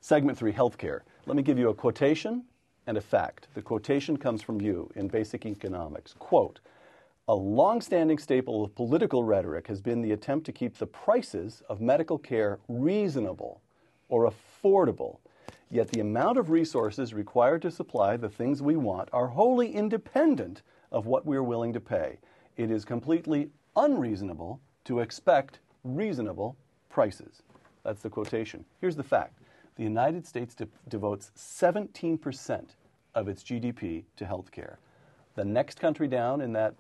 Segment 3, healthcare. Let me give you a quotation and a fact. The quotation comes from you in Basic Economics. Quote, "A long-standing staple of political rhetoric has been the attempt to keep the prices of medical care reasonable or affordable. Yet the amount of resources required to supply the things we want are wholly independent of what we are willing to pay. It is completely unreasonable to expect reasonable prices." That's the quotation. Here's the fact. The United States devotes 17% of its GDP to healthcare. The next country down in that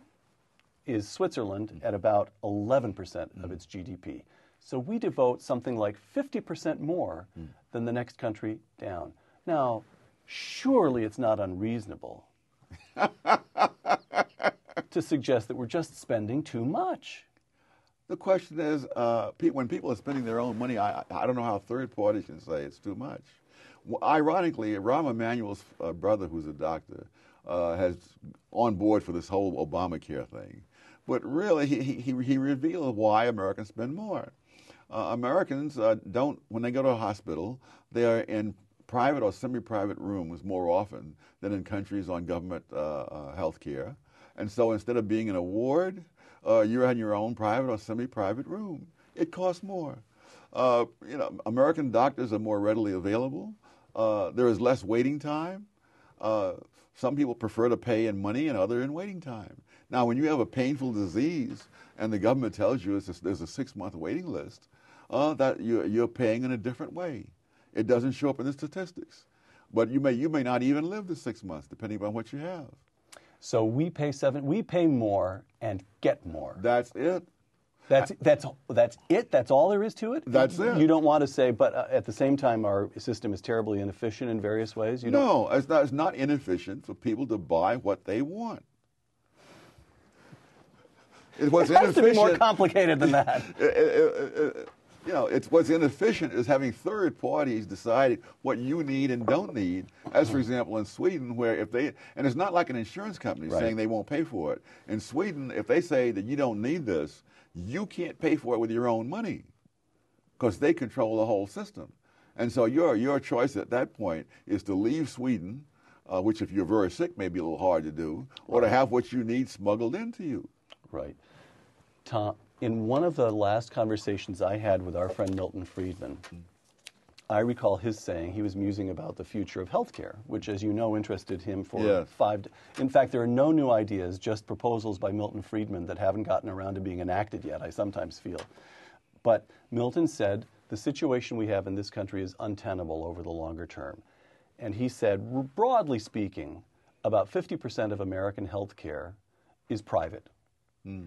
is Switzerland at about 11% of its GDP. So we devote something like 50% more than the next country down. Now, surely it's not unreasonable to suggest that we're just spending too much. The question is, when people are spending their own money, I don't know how third parties can say it's too much. Well, ironically, Rahm Emanuel's brother, who's a doctor, has on board for this whole Obamacare thing. But really, he revealed why Americans spend more. Americans don't, when they go to a hospital, they are in private or semi-private rooms more often than in countries on government health care. And so instead of being in a ward, you're in your own private or semi-private room. It costs more. American doctors are more readily available. There is less waiting time. Some people prefer to pay in money and others in waiting time. Now, when you have a painful disease and the government tells you there's a 6-month waiting list, that you're paying in a different way. It doesn't show up in the statistics. But you may not even live the 6 months, depending on what you have. So we pay more and get more. That's it. That's it? That's all there is to it? That's it. You don't want to say, but at the same time, our system is terribly inefficient in various ways? No, it's not inefficient for people to buy what they want. It has to be more complicated than that. What's inefficient is having third parties decide what you need and don't need. As for example, in Sweden, where and it's not like an insurance company saying they won't pay for it. In Sweden, if they say that you don't need this, you can't pay for it with your own money because they control the whole system. And so your choice at that point is to leave Sweden, which if you're very sick may be a little hard to do, or to have what you need smuggled into you. Right. Tom, in one of the last conversations I had with our friend Milton Friedman, I recall his saying he was musing about the future of healthcare, which, as you know, interested him for 5. In fact, there are no new ideas, just proposals by Milton Friedman that haven't gotten around to being enacted yet, I sometimes feel. But Milton said the situation we have in this country is untenable over the longer term. And he said, broadly speaking, about 50% of American healthcare is private,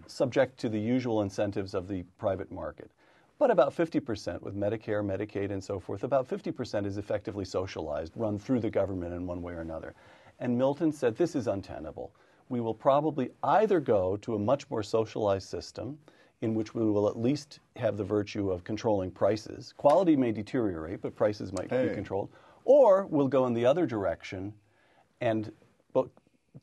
subject to the usual incentives of the private market. But about 50% with Medicare, Medicaid, and so forth, about 50% is effectively socialized, run through the government in one way or another. And Milton said, this is untenable. We will probably either go to a much more socialized system in which we will at least have the virtue of controlling prices. Quality may deteriorate, but prices might be controlled. Or we'll go in the other direction and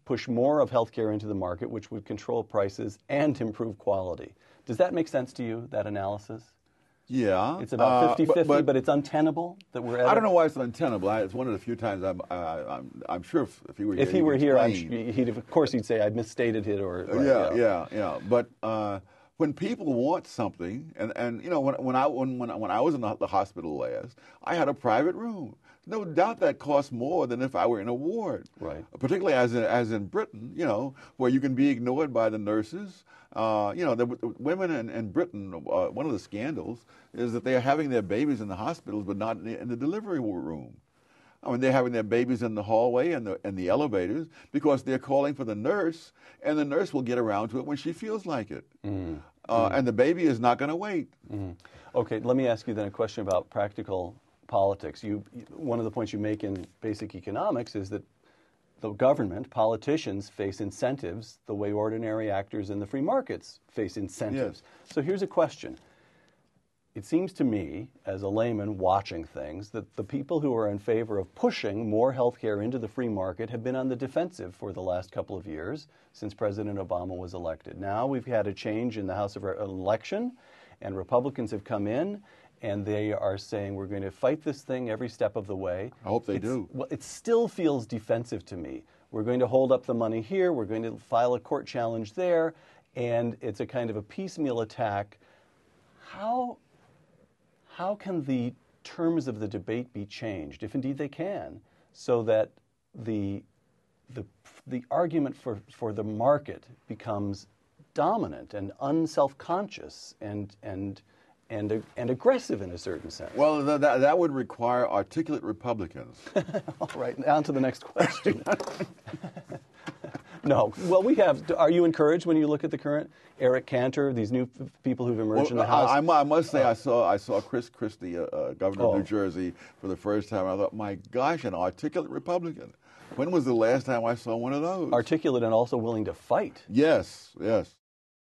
push more of healthcare into the market, which would control prices and improve quality. Does that make sense to you, that analysis? Yeah. It's about 50-50, but it's untenable that we're at I don't know why it's untenable. It's one of the few times I'm sure if he were here, if he were here, of course he'd say I misstated it or. Yeah. But when people want something, and when I was in the hospital last, I had a private room. No doubt that costs more than if I were in a ward. Right. Particularly as in Britain, where you can be ignored by the nurses. The women in Britain, one of the scandals is that they are having their babies in the hospitals, but not in the delivery room. I mean, they're having their babies in the hallway and the elevators because they're calling for the nurse, and the nurse will get around to it when she feels like it. And the baby is not going to wait. Okay, let me ask you then a question about practical politics. One of the points you make in Basic Economics is that the government, politicians, face incentives the way ordinary actors in the free markets face incentives. Yes. So here's a question. It seems to me, as a layman watching things, that the people who are in favor of pushing more health care into the free market have been on the defensive for the last couple of years since President Obama was elected. Now we've had a change in the House of Election, and Republicans have come in, and they are saying we're going to fight this thing every step of the way. I hope they do. Well, it still feels defensive to me. We're going to hold up the money here, we're going to file a court challenge there, and it's a kind of a piecemeal attack. How can the terms of the debate be changed, if indeed they can, so that the argument for the market becomes dominant and unself-conscious and aggressive in a certain sense? Well, that would require articulate Republicans. All right, on to the next question. No. Well, we have. Are you encouraged when you look at the current Eric Cantor, these new people who've emerged in the House? I must say, I saw Chris Christie, governor of New Jersey, for the first time. I thought, my gosh, an articulate Republican. When was the last time I saw one of those? Articulate and also willing to fight. Yes, yes.